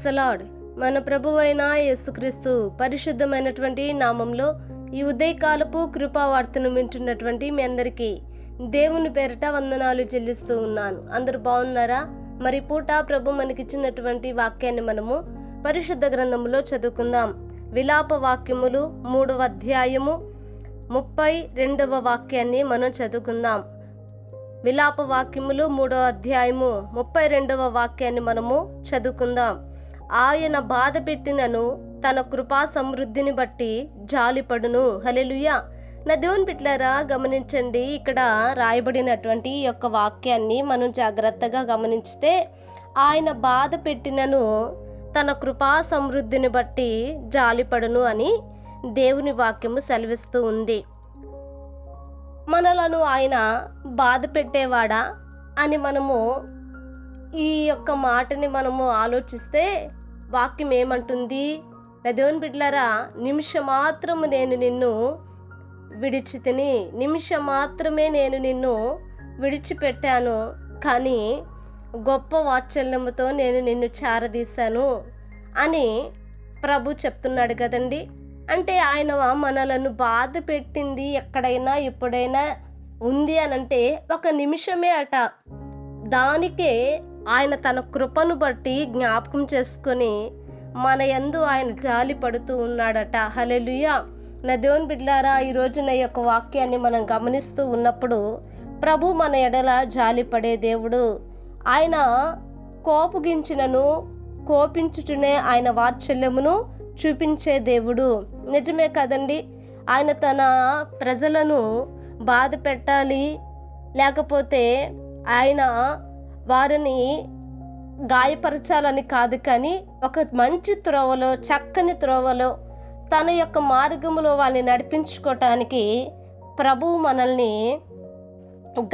The lord. మన ప్రభువైన యేసుక్రీస్తు పరిశుద్ధమైనటువంటి నామంలో ఈ ఉదయకాలపు కృపావార్తను వింటున్నటువంటి మీ అందరికీ దేవుని పేరిట వందనాలు చెల్లిస్తూ ఉన్నాను. అందరూ బాగున్నారా? మరి పూట ప్రభు మనకిచ్చినటువంటి వాక్యాన్ని మనము పరిశుద్ధ గ్రంథములో చదువుకుందాం. విలాప వాక్యములు 3వ అధ్యాయము 32వ వాక్యాన్ని మనం చదువుకుందాం. విలాప వాక్యములు 3వ అధ్యాయము 32వ వాక్యాన్ని మనము చదువుకుందాం. ఆయన బాధ పెట్టినను తన కృపా సమృద్ధిని బట్టి జాలిపడును. హల్లెలూయా. నా దేవుని బిడ్డలారా, గమనించండి. ఇక్కడ రాయబడినటువంటి ఈ యొక్క వాక్యాన్ని మనం జాగ్రత్తగా గమనించితే, ఆయన బాధ పెట్టినను తన కృపా సమృద్ధిని బట్టి జాలిపడును అని దేవుని వాక్యము సెలవిస్తూ ఉంది. మనలను ఆయన బాధ పెట్టేవాడా అని మనము ఈ యొక్క మాటని మనము ఆలోచిస్తే వాక్యం ఏమంటుంది? నా దేవుని బిడ్డలారా, నిమిషం మాత్రము నేను నిన్ను విడిచితిని, నిమిషం మాత్రమే నేను నిన్ను విడిచిపెట్టాను, కానీ గొప్ప వాత్సల్యముతో నేను నిన్ను చేరదీశాను అని ప్రభు చెప్తున్నాడు కదండి. అంటే ఆయన మనలను బాధ పెట్టింది ఎక్కడైనా ఎప్పుడైనా ఉంది అని అంటే ఒక నిమిషమే అట. దానికే ఆయన తన కృపను బట్టి జ్ఞాపకం చేసుకొని మన యందు ఆయన జాలి పడుతూ ఉన్నాడట. హల్లెలూయా. నా దేవుని బిడ్డలారా, ఈరోజు నా యొక్క వాక్యాన్ని మనం గమనిస్తూ ఉన్నప్పుడు ప్రభు మన ఎడల జాలి పడే దేవుడు. ఆయన కోపగించినను కోపించుచునే ఆయన వాత్సల్యమును చూపించే దేవుడు. నిజమే కదండి. ఆయన తన ప్రజలను బాధ పెట్టాలి, లేకపోతే ఆయన వారిని గాయపరచాలని కాదు, కానీ ఒక మంచి త్రోవలో, చక్కని త్రోవలో తన యొక్క మార్గములో వాళ్ళని నడిపించుకోవటానికి ప్రభువు మనల్ని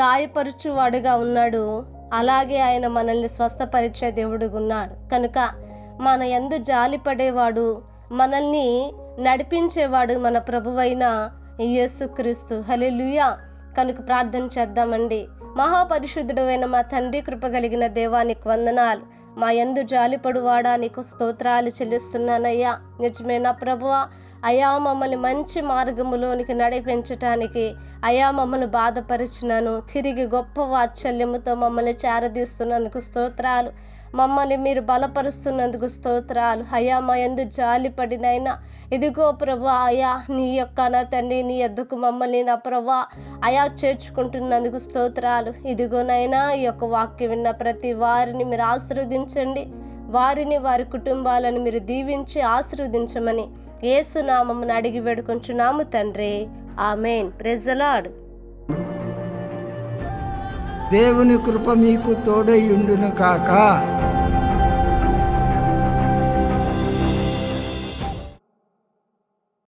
గాయపరచువాడుగా ఉన్నాడు. అలాగే ఆయన మనల్ని స్వస్థపరిచే దేవుడుగా ఉన్నాడు. కనుక మన యందు జాలిపడేవాడు, మనల్ని నడిపించేవాడు మన ప్రభువైన యేసుక్రీస్తు. హల్లెలూయా. కనుక ప్రార్థన చేద్దామండి. మహాపరిశుద్ధుడైన మా తండ్రి, కృప కలిగిన దేవానికి వందనాలు. మా యందు జాలిపడువాడా, నీకు స్తోత్రాలు చెల్లిస్తున్నానయ్యా. నిజమేనా ప్రభువా? అయా, మమ్మల్ని మంచి మార్గములోనికి నడిపించటానికి అయా మమ్మల్ని బాధపరిచినాను, తిరిగి గొప్ప వాత్సల్యముతో మమ్మల్ని చేరదీస్తున్నందుకు స్తోత్రాలు. మమ్మల్ని మీరు బలపరుస్తున్నందుకు స్తోత్రాలు. అయా, మా యందు జాలిపడినైనా ఇదిగో ప్రభా, అయా నీ యొక్క నా తండ్రి నీ యొద్దకు మమ్మల్ని నా ప్రభా అయా చేర్చుకుంటున్నందుకు స్తోత్రాలు. ఇదిగోనైనా ఈ యొక్క వాక్యం విన్న ప్రతి వారిని మీరు ఆశీర్వదించండి. వారిని, వారి కుటుంబాలను మీరు దీవించి ఆశీర్వదించమని యేసు నామమున అడిగి వేడుకొంచున్నాము తండ్రి. ఆమేన్. Praise the Lord. దేవుని కృప మీకు తోడై ఉండును కాక.